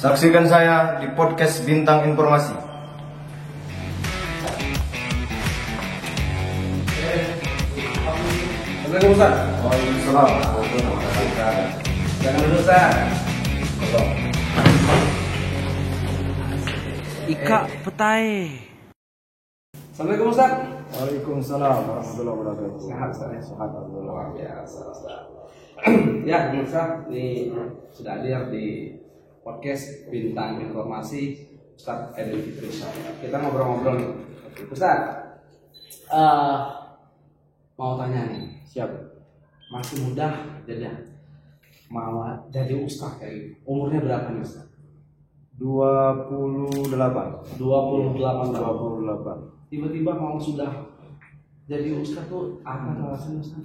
Saksikan saya di podcast Bintang Informasi. Assalamualaikum Ustaz. Waalaikumsalam. Jangan dulu Ustaz. Ika petai. Assalamualaikum Ustaz. Waalaikumsalam warahmatullahi wabarakatuh. Sehat Ustaz. Sehat alhamdulillah. Luar biasa Ustaz. Ya, Ustaz, ini sudah hadir di podcast Bintang Informasi Ustaz Edil Fitri. Kita ngobrol-ngobrol nih. Ustaz, mau tanya nih, Siap. masih muda mau jadi ustaz kayak gitu. Umurnya berapa nih Ustaz? 28. 28 tahun. 28. Tiba-tiba mau sudah jadi ustaz tuh apa alasannya Ustaz?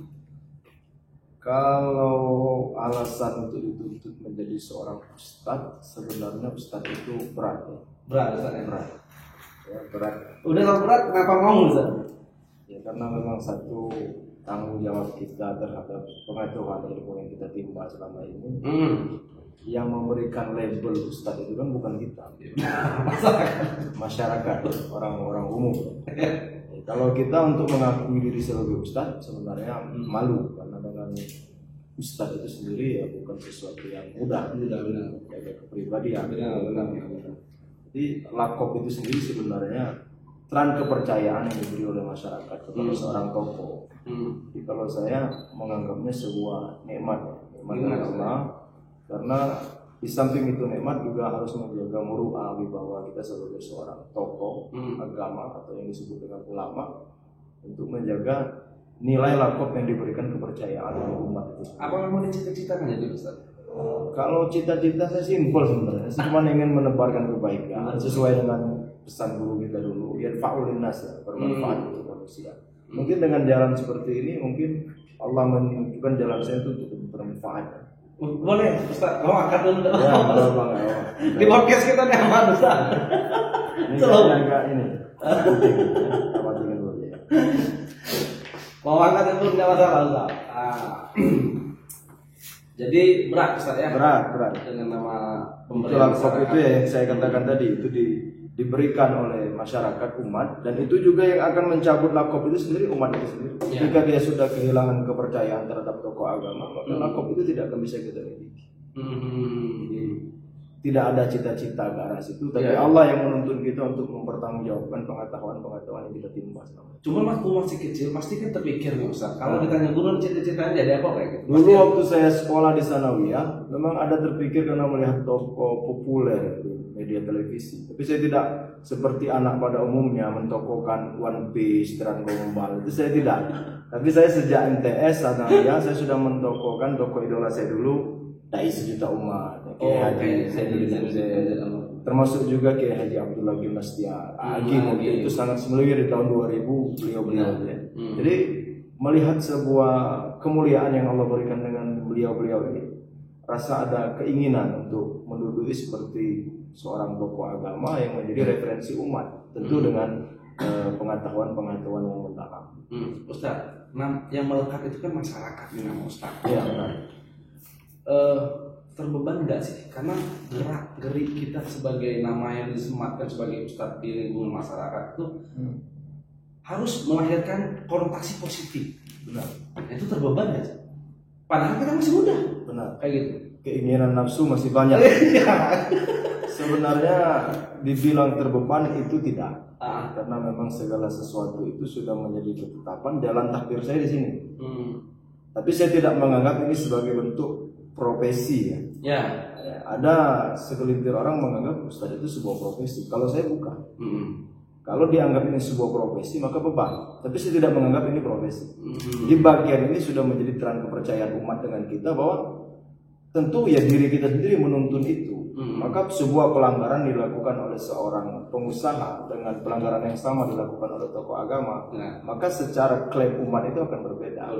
Kalau alasan untuk dituntut menjadi seorang ustadz, sebenarnya ustadz itu berat ya. Berat Ustaz ya? Berat. Ya, berat. Udah kalau berat kenapa mau Ustaz? Ya karena memang satu tanggung jawab kita terhadap pengetahuan ilmu yang kita timba selama ini. Yang memberikan label ustadz itu kan bukan kita, masyarakat, orang-orang umum. Kalau kita untuk mengakui diri sebagai ustadz sebenarnya malu, karena dengan ustadz itu sendiri ya bukan sesuatu yang mudah, jaga kepribadian. Jadi lakop itu sendiri sebenarnya tran kepercayaan yang diberi oleh masyarakat kepada seorang tokoh. Jadi kalau saya menganggapnya sebuah nikmat dari Allah, karena di samping itu nikmat juga harus menjaga muru'ah bahwa kita sebagai seorang tokoh agama atau yang disebut dengan ulama untuk menjaga nilai lakop yang diberikan kepercayaan oleh umat itu. Apa memang dicita-citakan jadi Ustaz? Kalau cita-cita saya simpel sebenarnya, saya cuma ingin menebarkan kebaikan sesuai dengan pesan guru kita dulu, yarfa'ul linnas, bermanfaat untuk manusia. Mungkin dengan jalan seperti ini mungkin Allah menunjukkan jalan saya itu untuk bermanfaat. Boleh Ustaz, mau angkat dulu. Ya, Bang. Di podcast kita nih aman Ustaz. Ini agak ini. Apa dulu ya. Mau angkat dulu enggak masalah Ustaz. Jadi berat Ustaz ya? Berat. Dengan nama Itulah itu ya yang saya katakan tadi, itu diberikan oleh masyarakat umat, dan itu juga yang akan mencabut lakop itu sendiri umat itu sendiri. Ya. Jika dia sudah kehilangan kepercayaan terhadap tokoh agama, maka lakop itu tidak akan bisa kita miliki. Jadi tidak ada cita-cita ke arah situ, tapi Allah yang menuntun kita untuk mempertanggungjawabkan pengetahuan yang kita timba selama. Cuma waktu masih kecil pasti kan terpikir nih Ustaz. Kalau ditanya guru cita-citanya jadi apa kayak gitu? Dulu waktu saya sekolah di Sanawiyah, memang ada terpikir karena melihat tokoh populer di media televisi. Tapi saya tidak seperti anak pada umumnya mentokohkan One Piece, Dragon Ball. Itu saya tidak. Tapi saya sejak MTS Sanawiyah saya sudah mentokohkan tokoh idola saya dulu, Dai Sejuta Umat, Kiai Haji Zaid, termasuk juga Kiai Haji Abdullah bin Mastiar. Mungkin itu sangat familiar di tahun 2000 beliau ya. Jadi melihat sebuah kemuliaan yang Allah berikan dengan beliau ini, rasa ada keinginan untuk menduduki seperti seorang tokoh agama yang menjadi referensi umat, tentu dengan pengetahuan yang mendalam. Ustaz, yang melekat itu kan masyarakat dengan Ustaz. Iya benar. Terbeban enggak sih? Karena gerak-gerik kita sebagai nama yang disematkan sebagai ustadz di lingkungan masyarakat itu harus melahirkan konotasi positif. Benar. Itu terbeban ya? Padahal kita masih muda. Benar. Kayak gitu. Keinginan nafsu masih banyak. Sebenarnya dibilang terbeban itu tidak. Karena memang segala sesuatu itu sudah menjadi ketetapan jalan takdir saya di sini. Tapi saya tidak menganggap ini sebagai bentuk profesi ya. Ya. Ada segelintir orang menganggap ustadz itu sebuah profesi. Kalau saya bukan. Kalau dianggap ini sebuah profesi maka beban. Tapi saya tidak menganggap ini profesi. Jadi bagian ini sudah menjadi terang kepercayaan umat dengan kita bahwa tentu ya diri kita sendiri menuntun itu. Maka sebuah pelanggaran dilakukan oleh seorang pengusaha dengan pelanggaran yang sama dilakukan oleh tokoh agama, maka secara klaim umat itu akan berbeda.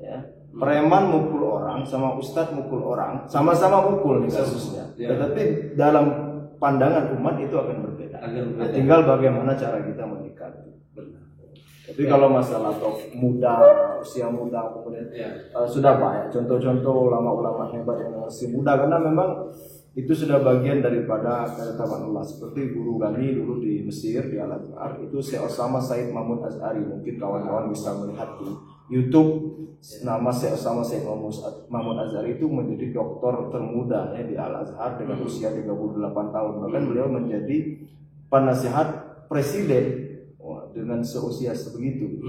Ya. Preman mukul orang sama ustadz mukul orang, sama-sama mukul nih kasusnya. Tetapi dalam pandangan umat itu akan berbeda. Tinggal bagaimana cara kita menyikapi. Tapi kalau masalah muda, usia muda kemudian sudah banyak contoh-contoh ulama-ulama hebat yang masih muda, karena memang itu sudah bagian daripada ketetapan Allah. Seperti guru kami dulu di Mesir di Al-Azhar itu Syekh Osama Said Mahmud Azhari, mungkin kawan-kawan bisa melihat di YouTube nama Syekh Osama Said Mahmud Azhari itu menjadi doktor termuda ya di Al-Azhar dengan usia 38 tahun. Bahkan beliau menjadi penasihat presiden dengan seusia sebegitu.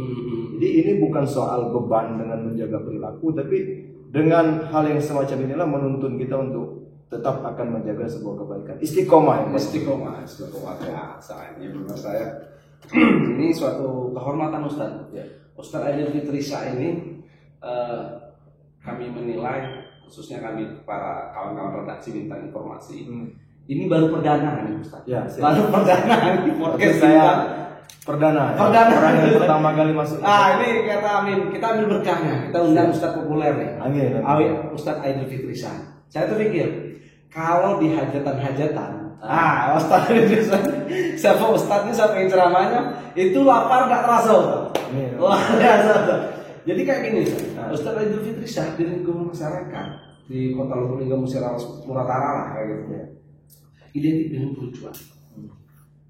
Jadi ini bukan soal beban dengan menjaga perilaku, tapi dengan hal yang semacam inilah menuntun kita untuk tetap akan menjaga sebuah kebaikan. Istiqomah. Istiqomah ya, soalnya menurut saya ini suatu kehormatan Ustaz. Ya. Ustaz Aidil Fitri Syah ini kami menilai, khususnya kami para kawan-kawan redaksi Bintang Informasi, ini baru perdana nih Ustaz. Ya, baru perdana di podcast saya perdana. Perdana. Orang yang pertama kali masuk. Ini kata Amin, kita ambil berkahnya. Kita undang Ustaz populer nih. Amin. Ustaz Aidil Fitri Syah. Saya tuh pikir kalau di hajatan-hajatan, Ustaz siapa Ustaznya, siapa yang ceramahnya, itu lapar gak terasa. Wah, biasa. Jadi kayak gini, Ustaz Aidil Fitri Syah di lingkungan masyarakat di Kota Lubulingga Muratara lah kayak gitu ya. Identik dengan kelucuan.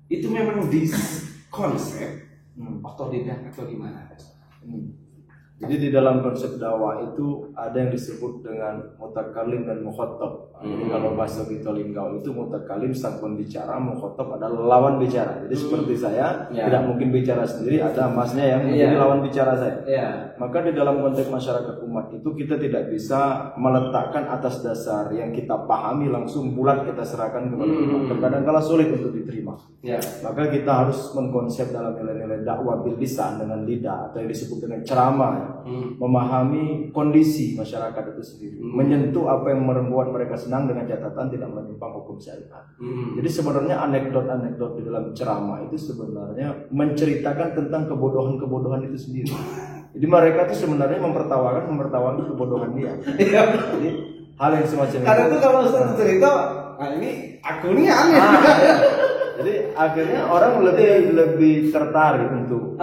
Itu memang di konsep otodidak atau gimana? Jadi di dalam konsep dakwah itu ada yang disebut dengan mutakalim dan mukhatab. Jadi kalau bahasa Linggau itu mutakalim sang pembicara, mukhatab adalah lawan bicara. Jadi seperti saya tidak mungkin bicara sendiri, ada masnya yang menjadi lawan bicara saya. Maka di dalam konteks masyarakat umat itu kita tidak bisa meletakkan atas dasar yang kita pahami langsung bulat kita serahkan kepada umat. Terkadang kala sulit untuk diterima. Maka kita harus mengkonsep dalam nilai-nilai dakwah bil lisan dengan lidah atau yang disebut dengan ceramah. Memahami kondisi masyarakat itu sendiri, menyentuh apa yang membuat mereka senang dengan catatan tidak menyimpang hukum syariat. Jadi sebenarnya anekdot-anekdot di dalam ceramah itu sebenarnya menceritakan tentang kebodohan-kebodohan itu sendiri. Jadi mereka itu sebenarnya mempertawakan kebodohan dia. Jadi hal yang semacam itu. Karena itu kalau Ustaz cerita, ini aku ini aneh. Jadi akhirnya orang lebih tertarik untuk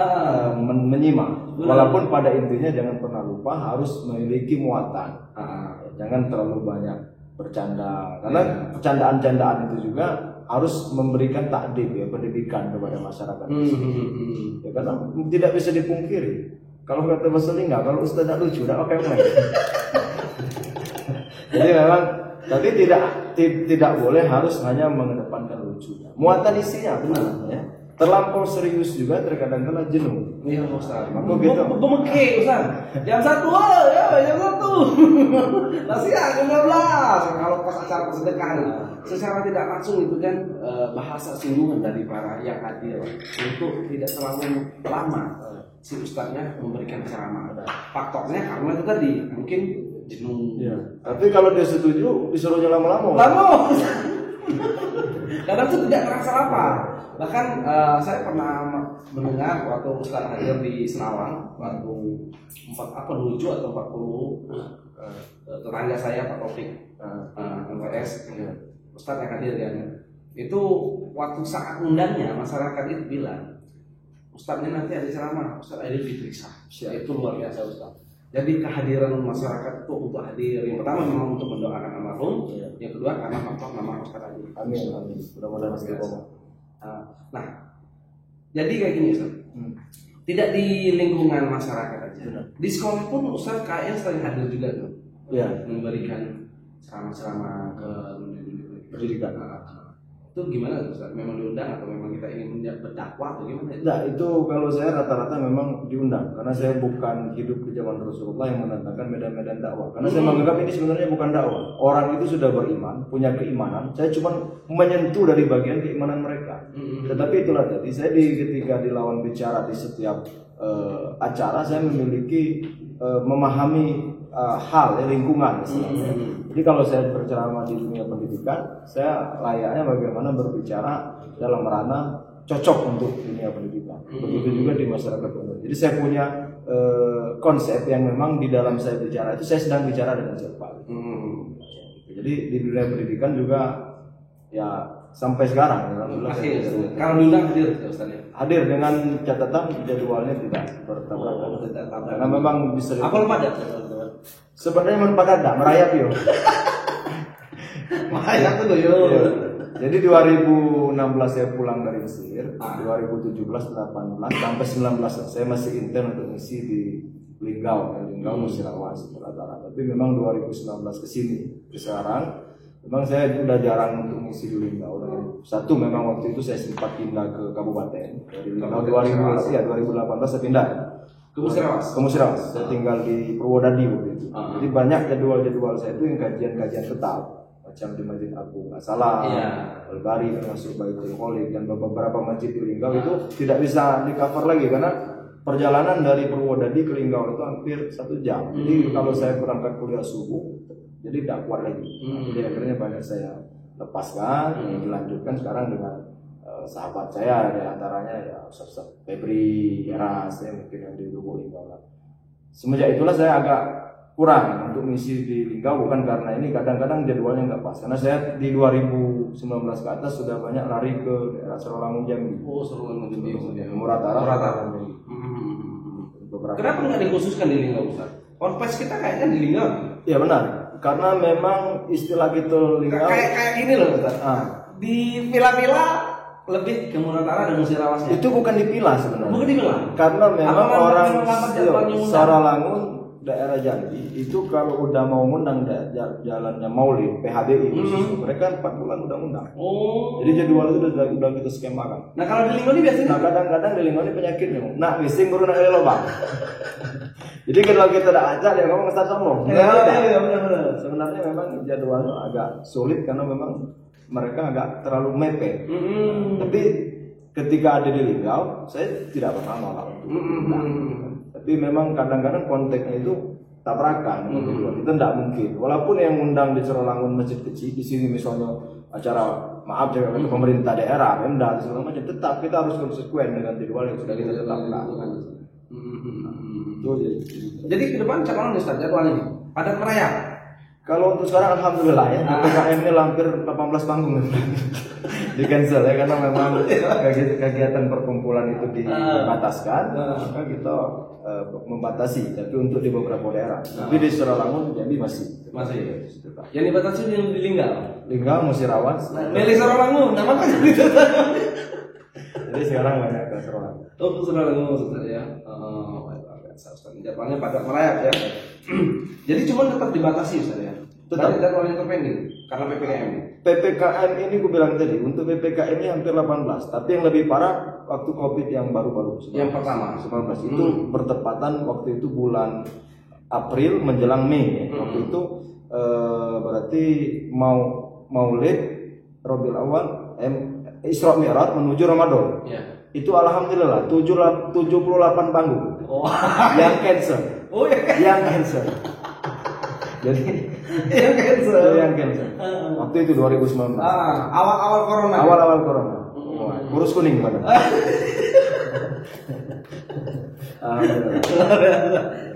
menyimak. Walaupun pada intinya jangan pernah lupa harus memiliki muatan. Jangan terlalu banyak bercanda. Karena percandaan-candaan itu juga harus memberikan takdib ya, pendidikan kepada masyarakat. Ya, karena tidak bisa dipungkiri. Kalau kata bahasa Lingga, kalau Ustaz tak lucu, tak pakai main. Jadi memang, tapi tidak boleh harus hanya mengedepankan lucu. Muatan isinya benar ya. Terlampau serius juga terkadang kala jenuh. Iya Ustaz. Maka gitu. Bemeke Ustaz. Jam 1 jam 1. Masih jam 12. Kalau pas acara persedekahan secara tidak langsung itu kan bahasa singgungan dari para yang hadir untuk tidak terlalu lama si ustaznya memberikan ceramah. Faktornya karena itu tadi mungkin jenuh. Ya. Tapi kalau dia setuju disuruhnya lama-lama. Kadang itu tidak terasa lapar. Bahkan saya pernah mendengar waktu Ustaz hadir di Senawang waktu 47 atau 40 tetangga saya Pak Taufik MWS Ustaz yang hadir ya. Itu waktu saat undangnya masyarakat itu bilang Ustaznya nanti ada ceramah Ustaz Aidil Fitri Syah. Itu luar biasa Ustaz. Jadi kehadiran masyarakat itu untuk hadir. Yang pertama memang untuk mendoakan almarhum, yang kedua karena faktor nama Ustaz Aidil. Amin. Mudah-mudahan istiqomah. Nah, jadi kayak gini Ustaz. Tidak di lingkungan masyarakat aja. Di sekolah pun Ustaz kayaknya sering hadir juga tuh. Memberikan ceramah-ceramah ke pendidikan. Itu gimana Ustaz? Memang diundang atau memang kita ingin berdakwah atau gimana? Nah, itu kalau saya rata-rata memang diundang karena saya bukan hidup di zaman Rasulullah yang menantangkan medan-medan dakwah. Karena saya menganggap ini sebenarnya bukan dakwah. Orang itu sudah beriman, punya keimanan. Saya cuma menyentuh dari bagian keimanan mereka. Tetapi itulah tadi saya ketika di lawan bicara di setiap acara saya memiliki memahami hal lingkungan istilahnya. Jadi kalau saya berceramah di dunia pendidikan, saya layaknya bagaimana berbicara dalam ranah cocok untuk dunia pendidikan. Begitu juga di masyarakat umum. Jadi saya punya konsep yang memang di dalam saya bicara itu saya sedang bicara dengan siapa. Jadi di dunia pendidikan juga ya sampai sekarang. Kalau diundang hadir Ustaz ya? Hadir dengan catatan jadwalnya tidak bertabrakan. Karena memang bisa. Apa lupa ada? Sebenarnya merayap yo. Ya tuh yo. Iya. Jadi 2016 saya pulang dari Mesir, 2017, 18 sampai 19 saya masih intern untuk misi di Linggau, Musirawas, rata-rata. Tapi memang 2019 ke sini, sekarang memang saya udah jarang untuk misi di Linggau. Satu memang waktu itu saya sempat pindah ke kabupaten dari Linggau 2018 saya pindah Ke Musirawas. ke Musirawas. Saya tinggal di Purwodadi waktu itu. Jadi banyak jadwal-jadwal saya itu yang kajian-kajian tetap macam di Masjid Agung Salah, Al-Bari termasuk Baitul Khalid dan beberapa masjid di Linggau itu tidak bisa di cover lagi karena perjalanan dari Purwodadi ke Linggau itu hampir 1 jam. Jadi kalau saya berangkat kuliah subuh, jadi tidak kuat lagi. Jadi akhirnya banyak saya lepaskan, dilanjutkan sekarang dengan sahabat saya, di antaranya ya Ustaz Febri, Eras, ya mungkin yang di Lubuk Linggau lah. Semenjak itulah saya agak kurang untuk misi di Linggau, bukan karena ini kadang-kadang jadwalnya nggak pas. Karena saya di 2019 ke atas sudah banyak lari ke daerah Serolangun Jambi. Oh, Serolangun Jambi kemudian. Murata. Kenapa nggak dikhususkan di Linggau, Ustaz? Orpes kita kayaknya di Linggau. Iya benar, karena memang istilah gitu Linggau kayak gini loh, Ustaz. Di villa-villa lebih ke Muratara dan Musirawas. Itu bukan dipilah sebenarnya. Bukan dipilah. Karena memang orang Serolangun daerah Jambi itu kalau udah mau ngundang jalannya Maulid PHBI mereka 4 bulan udah ngundang. Oh. Jadi jadwal itu udah kita skemakan. Nah kalau di Linggau ini biasanya? Nah kadang-kadang di Linggau ini penyakitnya. Nah bising guru nak lobang. Jadi kalau kita udah ajak dia ngomong Ustaz sombong. Iya benar. Sebenarnya memang jadwalnya agak sulit karena memang mereka agak terlalu mepet. Tapi ketika ada di Linggau saya tidak pernah nolak untuk tapi memang kadang-kadang konteksnya itu tabrakan. Itu tidak mungkin. Walaupun yang undang di Serolangun masjid kecil, di sini misalnya acara maaf jaga ke pemerintah daerah, Pemda segala macam, tetap kita harus konsekuen dengan jadwal yang sudah kita tetapkan. Jadi ke depan calon Ustaz jadwal ini padat merayap. Kalau untuk sekarang alhamdulillah ya, PKM ini hampir 18 panggung di cancel ya karena memang kegiatan perkumpulan itu dibataskan, maka kita membatasi. Tapi untuk di beberapa daerah, tapi di Serolangun jadi masih. Yang dibatasi yang di Linggau, Musirawas. Milih Serolangun, nama kan gitu. Jadi sekarang banyak ke Serolangun. Oh, Serolangun Ustaz ya. Jadwalnya padat merayap ya. Jadi cuma tetap dibatasi Ustaz ya. Tetap jadwal yang terpending karena PPKM. PPKM ini gue bilang tadi untuk PPKM ini hampir 18, tapi yang lebih parah waktu Covid yang baru-baru. Yang pertama 19 itu bertepatan waktu itu bulan April menjelang Mei. Waktu itu berarti Maulid Rabiul Awal Isra Mi'raj menuju Ramadan. Itu alhamdulillah 78 panggung yang cancel. Yang cancel. Jadi yang cancel. Waktu itu 2019. Awal-awal corona. Awal-awal corona. Kurus kuning pada.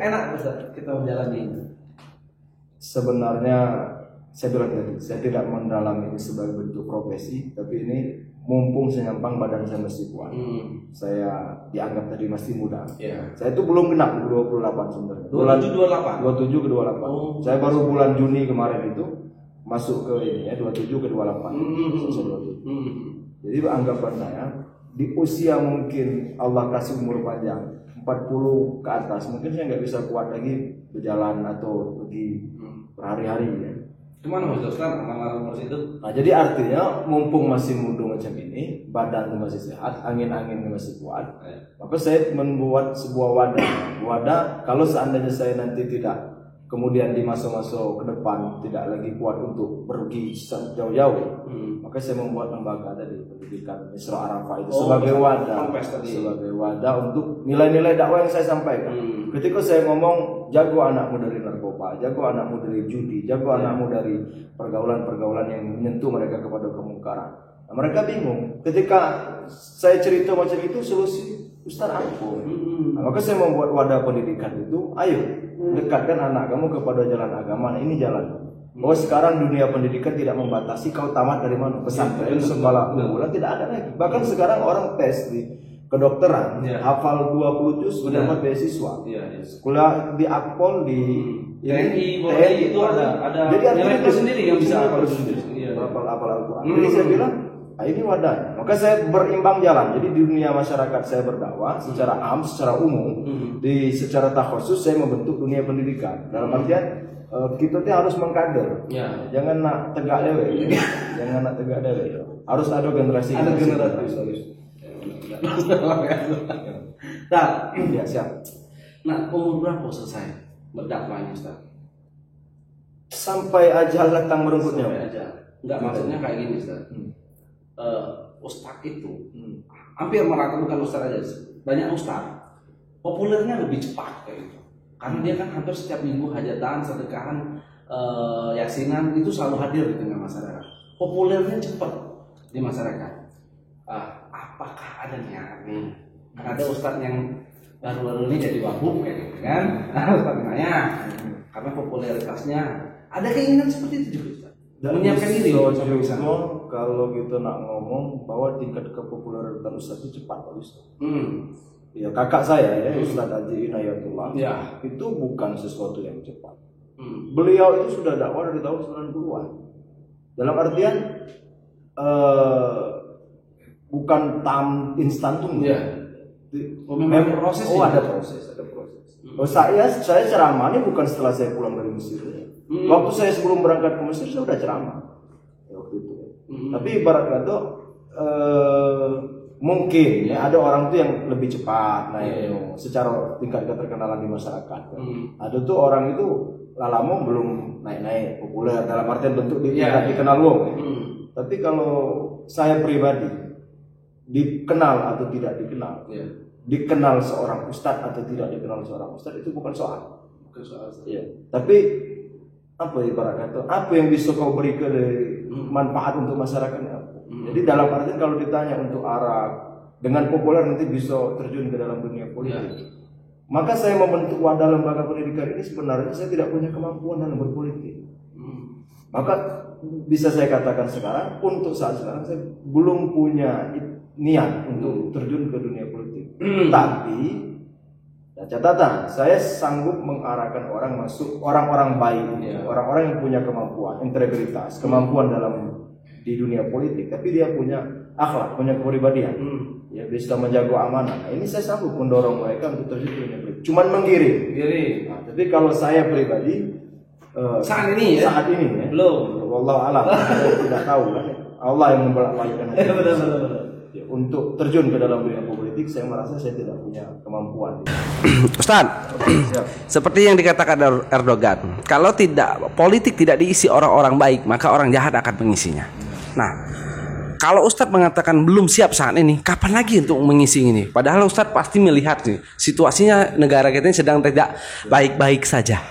Enak Ustaz kita menjalani ini. Sebenarnya saya bilang tadi, saya tidak mendalami ini sebagai bentuk profesi, tapi ini mumpung senyampang badan saya masih kuat. Saya dianggap tadi masih muda. Saya itu belum genap 28 sebenarnya. 27 ke 28. Saya baru bulan Juni kemarin itu masuk ke ini ya 27 ke 28. Jadi anggapan saya di usia mungkin Allah kasih umur panjang 40 ke atas mungkin saya nggak bisa kuat lagi berjalan atau pergi berhari-hari ya. Cuman Ustaz amal itu. Nah jadi artinya mumpung masih muda macam ini, badan masih sehat, angin-angin masih kuat, maka saya membuat sebuah wadah. Kalau seandainya saya nanti tidak kemudian di masa-masa ke depan tidak lagi kuat untuk pergi jauh-jauh, maka saya membuat lembaga tadi pendidikan Isra Arafah itu sebagai wadah untuk nilai-nilai dakwah yang saya sampaikan. Ketika saya ngomong jago anakmu dari narkoba, jago anakmu dari judi, jago anakmu dari pergaulan-pergaulan yang menyentuh mereka kepada kemungkaran. Nah, mereka bingung. Ketika saya cerita macam itu solusi Ustaz aku. Nah, maka saya membuat wadah pendidikan itu, ayo dekatkan anak kamu kepada jalan agama. Nah, ini jalan. Bahwa sekarang dunia pendidikan tidak membatasi kau tamat dari mana, pesantren, sekolah unggulan tidak ada lagi. Bahkan sekarang orang tes di kedokteran, Iya. hafal 20 juz Benar. dapat beasiswa. Iya. Kuliah di Akpol di TNI, Polri itu ada Jadi artinya nilai plus sendiri yang bisa hafal sendiri. Iya. Hafal Al-Quran. Jadi saya bilang, ini wadahnya. Maka saya berimbang jalan. Jadi di dunia masyarakat saya berdakwah secara secara umum, secara takhusus saya membentuk dunia pendidikan. Dalam artian kita tuh harus mengkader. Ya. Jangan nak tegak lewe. Jangan nak tegak lewe. Harus ada generasi. Ada generasi. Harus. Nah, Ya, siap. nah umur berapa selesai berdakwahnya Ustaz? Sampai ajal datang merenggut nyawa. Sampai aja. Enggak, maksudnya kayak gini Ustaz. Ustaz itu hampir merata, bukan Ustaz aja, banyak Ustaz populernya lebih cepat kayak gitu. Karena dia kan hampir setiap minggu hajatan, sedekahan, yasinan itu selalu hadir di tengah masyarakat. Populernya cepat di masyarakat. Apakah adanya nih? Kan ada Ustaz yang baru-baru ini jadi wabuk kayak gitu kan? Ustaz nanya, karena popularitasnya ada keinginan seperti itu juga Ustaz. Menyiapkan diri untuk bisa. Kalau kita nak ngomong bahwa tingkat kepopuleran Ustaz itu cepat, Pak Ustaz. Ya, kakak saya ya, Ustaz Haji Inayatullah. Ya. Itu bukan sesuatu yang cepat. Beliau itu sudah dakwah dari tahun 90-an. Dalam artian bukan instan tunggu. Ya. Memang proses. Ada proses. Saya ceramah ini bukan setelah saya pulang dari Mesir. Waktu saya sebelum berangkat ke Mesir saya sudah ceramah. Waktu itu. Tapi ibarat kata mungkin ya ada orang tuh yang lebih cepat naik secara tingkat keterkenalan di masyarakat. Ada tuh orang itu lama belum naik populer dalam artian bentuk dikenal wong. Tapi kalau saya pribadi dikenal atau tidak dikenal, dikenal seorang ustadz atau tidak dikenal seorang ustadz itu bukan soal. Ya. Tapi apa ibarat kata, apa yang bisa kau berikan dari manfaat untuk masyarakatnya? Jadi dalam artian kalau ditanya untuk arah dengan populer nanti bisa terjun ke dalam dunia politik. Maka saya membentuk wadah lembaga pendidikan ini sebenarnya saya tidak punya kemampuan dalam berpolitik. Maka bisa saya katakan sekarang untuk saat sekarang saya belum punya niat untuk terjun ke dunia politik. Tapi catatan, saya sanggup mengarahkan orang masuk, orang-orang baik, orang-orang yang punya kemampuan, integritas, kemampuan dalam di dunia politik, tapi dia punya akhlak, punya kepribadian, ya bisa menjaga amanah. Nah, ini saya sanggup mendorong mereka untuk terjun ke dunia politik. Cuman menggiring. Nah, tapi kalau saya pribadi saat ini ya, belum. Wallahu a'lam. Saya tidak tahu kan. Allah yang membolak-balikkan. Benar. Ya, untuk terjun ke dalam dunia politik, saya merasa saya tidak punya kemampuan. Ustaz, seperti yang dikatakan Erdogan, kalau politik tidak diisi orang-orang baik, maka orang jahat akan mengisinya. Nah, kalau Ustadz mengatakan belum siap saat ini, kapan lagi untuk mengisi ini? Padahal Ustadz pasti melihat nih, situasinya negara kita ini sedang tidak baik-baik saja.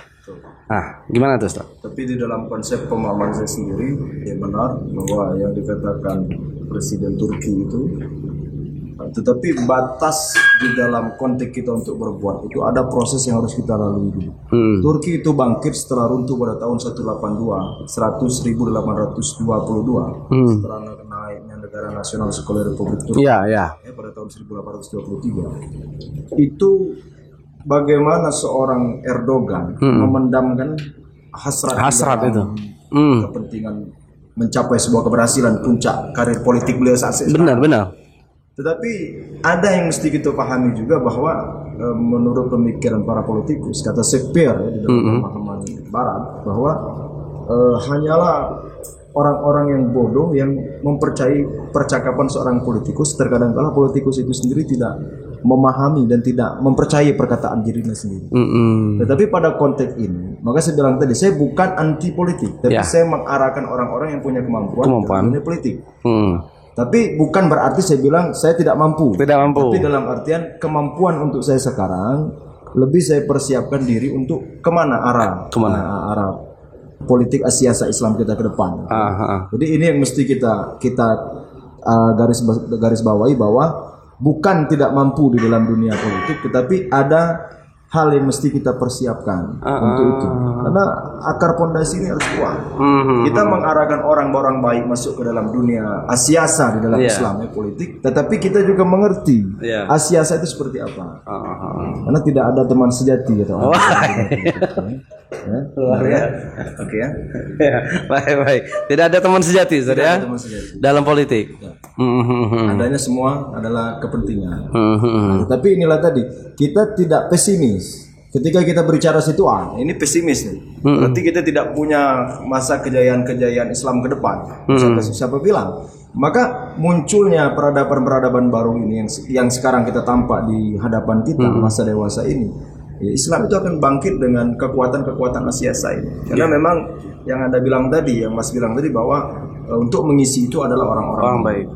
Nah, gimana tuh Ustadz? Tapi di dalam konsep pemahaman saya sendiri, ya benar bahwa yang dikatakan Presiden Turki itu, tetapi batas di dalam konteks kita untuk berbuat itu ada proses yang harus kita lalui dulu. Turki itu bangkit setelah runtuh pada tahun 182, 1822, setelah naiknya negara nasional Sekuler Republik Turki pada tahun 1823. Itu bagaimana seorang Erdogan memendamkan hasrat itu, kepentingan mencapai sebuah keberhasilan puncak karir politik beliau saat itu. Benar. Tetapi ada yang mesti kita pahami juga bahwa menurut pemikiran para politikus, kata Shakespeare di dalam pemahaman Barat, bahwa hanyalah orang-orang yang bodoh yang mempercayai percakapan seorang politikus. Terkadang kala politikus itu sendiri tidak memahami dan tidak mempercayai perkataan dirinya sendiri. Tetapi pada konteks ini, maka saya bilang tadi, saya bukan anti politik, tapi saya mengarahkan orang-orang yang punya kemampuan dalam dunia politik. Tapi bukan berarti saya bilang saya tidak mampu. Tapi dalam artian kemampuan untuk saya sekarang lebih saya persiapkan diri untuk kemana arah politik siasat Islam kita ke depan. Jadi ini yang mesti kita garis bawahi, bahwa bukan tidak mampu di dalam dunia politik, tetapi ada hal yang mesti kita persiapkan untuk itu. Karena akar pondasi ini harus kuat. Kita mengarahkan orang-orang baik masuk ke dalam dunia asiasa di dalam Islam politik, tetapi kita juga mengerti asiasa itu seperti apa. Karena tidak ada teman sejati gitu. Oke ya. Baik. Tidak ada teman sejati, Ustaz ya. Dalam politik. Adanya semua adalah kepentingan. Tapi inilah tadi, kita tidak pesimis. Ketika kita berbicara situ, ini pesimis nih. Berarti kita tidak punya masa kejayaan-kejayaan Islam ke depan. Siapa bilang? Maka munculnya peradaban-peradaban baru ini yang sekarang kita tampak di hadapan kita masa dewasa ini. Islam itu akan bangkit dengan kekuatan-kekuatan asiasa ini. Karena memang yang Anda bilang tadi, yang Mas bilang tadi bahwa untuk mengisi itu adalah orang-orang baik.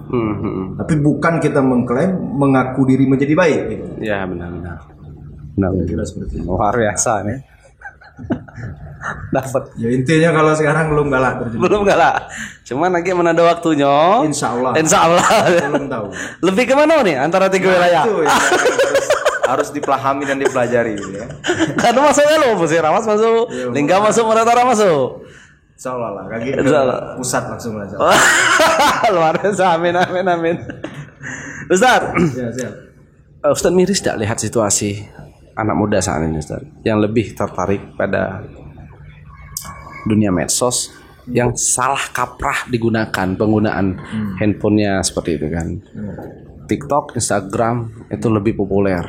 Tapi bukan kita mengklaim mengaku diri menjadi baik. Gitu. Ya benar. Luar biasa nih. Dapat. Ya intinya kalau sekarang belum galak terjun. Belum galak. Cuman lagi mana ada waktunya. Insya Allah. Belum tahu. Lebih kemana nih antara tiga wilayah? Itu ya, harus dipahami dan dipelajari ya. Karena masuknya lo, Musirawas masuk, Lingga masuk, Muratara masuk. Insya Allah lah, kaki ke pusat langsung aja. Luar biasa, amin. Ustaz, ya, siap. Ustaz miris tidak lihat situasi anak muda saat ini, Ustaz, yang lebih tertarik pada dunia medsos, yang salah kaprah digunakan penggunaan handphonenya seperti itu kan. TikTok, Instagram itu lebih populer.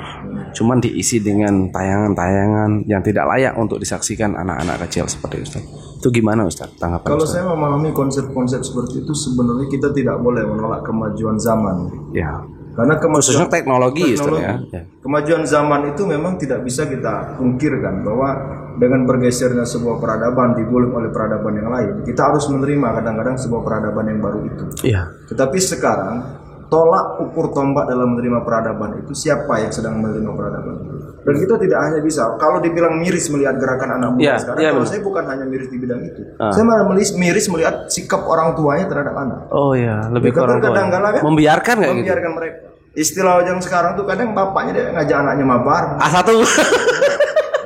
Cuman diisi dengan tayangan-tayangan yang tidak layak untuk disaksikan anak-anak kecil seperti itu. Itu gimana Ustaz tanggapan? Kalau saya memahami konsep-konsep seperti itu, sebenarnya kita tidak boleh menolak kemajuan zaman. Ya. Karena khususnya teknologi. Ya. Kemajuan zaman itu memang tidak bisa kita pungkirkan bahwa dengan bergesernya sebuah peradaban digulung oleh peradaban yang lain, kita harus menerima kadang-kadang sebuah peradaban yang baru itu. Iya. Tetapi sekarang tolak ukur tombak dalam menerima peradaban itu siapa yang sedang menerima peradaban itu. Dan kita tidak hanya bisa, kalau dibilang miris melihat gerakan anak muda sekarang, kalau saya bukan hanya miris di bidang itu, saya malah miris melihat sikap orang tuanya terhadap anak. Oh iya, lebih ke orang tua. Kan, membiarkan nggak gitu? Membiarkan mereka. Istilah yang sekarang tuh kadang bapaknya dia ngajak anaknya mabar. A1.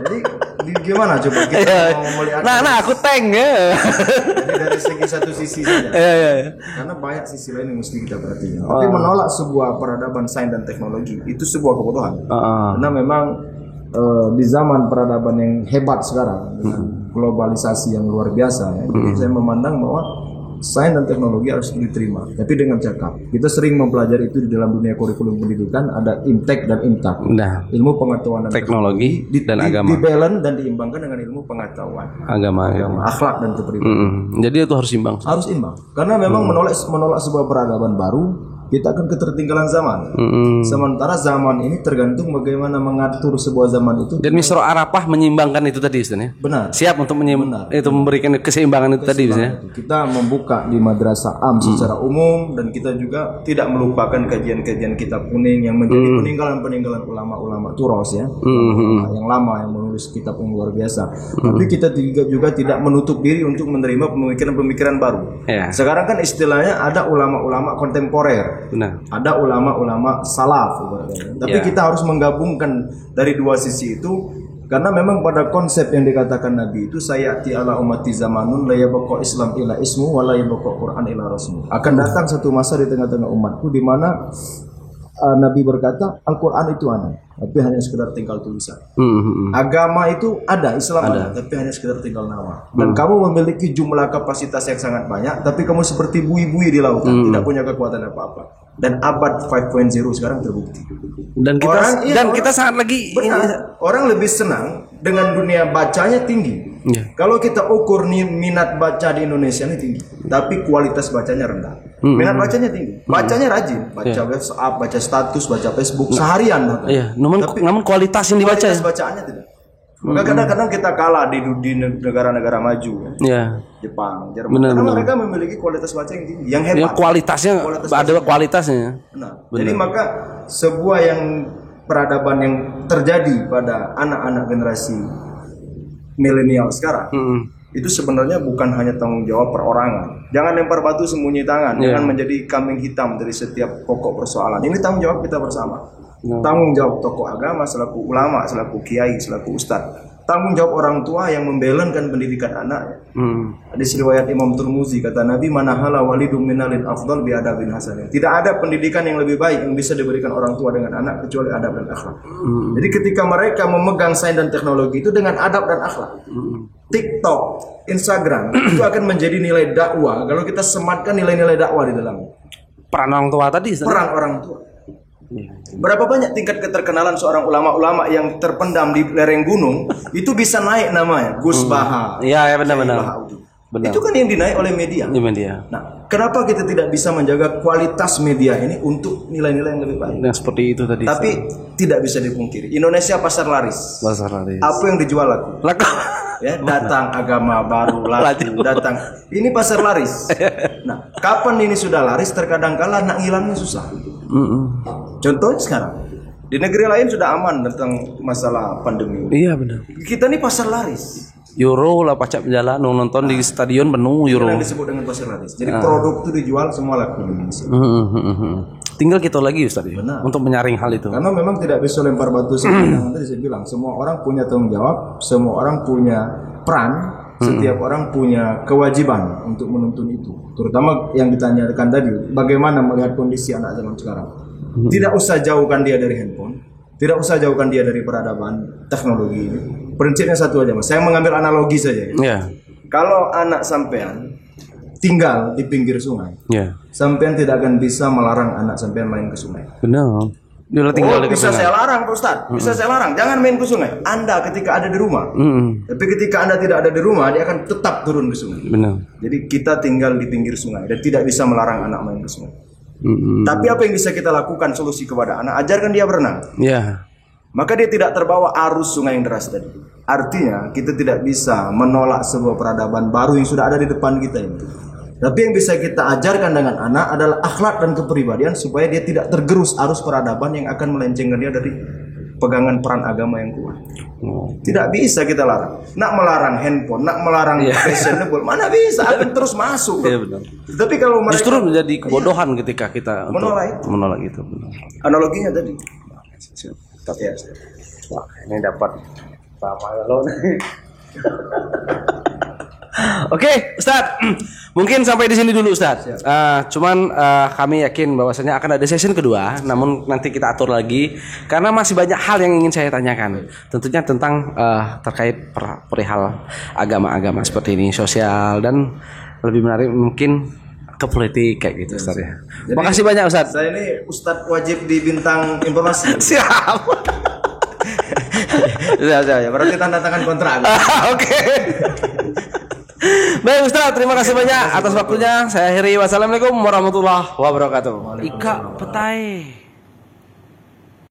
Jadi gimana coba kita mau melihat? Nah aku tank ya. Jadi dari segi satu sisi saja. Iya. Karena banyak sisi lain yang mesti kita perhatikan. Tapi menolak sebuah peradaban sains dan teknologi itu sebuah kebutuhan. Karena memang di zaman peradaban yang hebat sekarang dengan globalisasi yang luar biasa, ya, jadi saya memandang bahwa sains dan teknologi harus diterima, tapi dengan cakap. Kita sering mempelajari itu di dalam dunia kurikulum pendidikan, ada intek dan intak. Nah, ilmu pengetahuan dan teknologi dan agama. Dibalance dan diimbangkan dengan ilmu pengetahuan. Agama. Akhlak dan kepribadian. Jadi itu harus imbang. Harus imbang. Karena memang menolak sebuah peradaban baru, kita akan ketertinggalan zaman. Sementara zaman ini tergantung bagaimana mengatur sebuah zaman itu. Dan Misro Arafah menyimbangkan itu tadi, Ustaz ya? Benar. Siap untuk itu memberikan keseimbangan itu tadi, Ustaz ya? Kita membuka di madrasah am secara umum, dan kita juga tidak melupakan kajian-kajian kitab kuning yang menjadi peninggalan-peninggalan ulama-ulama turos ya. Yang lama yang menulis kitab yang luar biasa. Tapi kita juga tidak menutup diri untuk menerima pemikiran-pemikiran baru. Sekarang kan istilahnya ada ulama-ulama kontemporer. Benar. Ada ulama-ulama salaf, tapi kita harus menggabungkan dari dua sisi itu, karena memang pada konsep yang dikatakan Nabi itu sayati ala ummati zamanun la yabqa Islam ila ismu wa la yabqa Quran ila rasmu. Akan datang satu masa di tengah-tengah umatku di mana Nabi berkata Al-Quran itu ada, tapi hanya sekedar tinggal tulisan. Agama itu ada, Islam ada, tapi hanya sekedar tinggal nama. Dan kamu memiliki jumlah kapasitas yang sangat banyak, tapi kamu seperti buih-buih di lautan, tidak punya kekuatan apa-apa. Dan abad 5.0 sekarang terbukti. Dan kita sangat lagi orang lebih senang dengan dunia bacanya tinggi. Kalau kita ukur nih minat baca di Indonesia ini tinggi, tapi kualitas bacanya rendah. Minat bacanya tinggi, bacanya rajin, baca WhatsApp, baca status, baca Facebook seharian. Namun kualitas yang dibaca, kualitas bacaannya tidak. Maka kadang-kadang kita kalah di negara-negara maju, Jepang, Jerman. Karena mereka memiliki kualitas baca yang tinggi, yang hebat. Ada kualitasnya. Jadi maka sebuah yang peradaban yang terjadi pada anak-anak generasi milenial sekarang itu sebenarnya bukan hanya tanggung jawab perorangan. Jangan lempar batu sembunyi tangan, jangan menjadi kambing hitam dari setiap pokok persoalan. Ini tanggung jawab kita bersama. Tanggung jawab tokoh agama selaku ulama, selaku kiai, selaku ustadz. Tanggung jawab orang tua yang membelankan pendidikan anaknya. Hadis riwayat Imam Tirmidzi, kata Nabi, manahala walidum minalin afdal bi adabin hasanah. Tidak ada pendidikan yang lebih baik yang bisa diberikan orang tua dengan anak kecuali adab dan akhlak. Jadi ketika mereka memegang sains dan teknologi itu dengan adab dan akhlak. TikTok, Instagram itu akan menjadi nilai dakwah kalau kita sematkan nilai-nilai dakwah di dalamnya. Peran orang tua tadi. Peran orang tua. Berapa banyak tingkat keterkenalan seorang ulama-ulama yang terpendam di lereng gunung itu bisa naik namanya Gus Baha. Iya, benar-benar. Itu kan yang dinaik oleh media. Nah, kenapa kita tidak bisa menjaga kualitas media ini untuk nilai-nilai yang lebih baik? Yang seperti itu tadi. Tapi tidak bisa dipungkiri, Indonesia pasar laris. Apa yang dijual laku? Ya, datang agama baru laku, datang. Ini pasar laris. Nah, kapan ini sudah laris? Terkadang kala nak ngilangnya susah. Contohnya sekarang di negeri lain sudah aman tentang masalah pandemi. Iya benar. Kita ini pasar laris. Euro lah pacak jalan nonton di stadion penuh Euro. Yang disebut dengan pasar laris. Jadi produk itu dijual semua laku di Indonesia. Tinggal kita lagi Ustaz ya, untuk menyaring hal itu. Karena memang tidak bisa lempar batu sembarangan. Tadi saya bilang semua orang punya tanggung jawab, semua orang punya peran, setiap orang punya kewajiban untuk menuntun itu. Terutama yang ditanyakan tadi, bagaimana melihat kondisi anak zaman sekarang. Tidak usah jauhkan dia dari handphone, tidak usah jauhkan dia dari peradaban teknologi ini. Prinsipnya satu aja Mas. Saya mengambil analogi saja. Kalau anak sampean tinggal di pinggir sungai, sampean tidak akan bisa melarang anak sampean main ke sungai. Benar. Dia tinggal di bisa saya larang Pak Ustaz, bisa saya larang, jangan main ke sungai. Anda ketika ada di rumah, tapi ketika Anda tidak ada di rumah, dia akan tetap turun ke sungai. Benar. Jadi kita tinggal di pinggir sungai dan tidak bisa melarang anak main ke sungai. Tapi apa yang bisa kita lakukan solusi kepada anak? Ajarkan dia berenang. Maka dia tidak terbawa arus sungai yang deras tadi. Artinya kita tidak bisa menolak sebuah peradaban baru yang sudah ada di depan kita ini. Tapi yang bisa kita ajarkan dengan anak adalah akhlak dan kepribadian supaya dia tidak tergerus arus peradaban yang akan melencengkan dia dari pegangan peran agama yang kuat. Tidak bisa kita larang. Nak melarang handphone, nak melarang fashionable, mana bisa? Akan terus masuk. Tapi kalau mereka justru menjadi kebodohan ketika kita menolak itu. Analoginya tadi. Wah, ini dapat sama lo. Oke, Ustadz. Mungkin sampai di sini dulu, Ustadz. Cuman kami yakin bahwasanya akan ada session kedua, namun nanti kita atur lagi karena masih banyak hal yang ingin saya tanyakan. Tentunya tentang terkait perihal agama-agama seperti ini, sosial dan lebih menarik mungkin ke politik kayak gitu, Ustadz ya. Makasih banyak, Ustadz. Saya ini Ustadz wajib di bintang informasi. Siap. Ya, berarti tanda tangan kontrak. Oke. Baik Ustaz, terima kasih banyak atas waktunya. Saya akhiri. Wassalamualaikum warahmatullahi wabarakatuh. Ika Petai.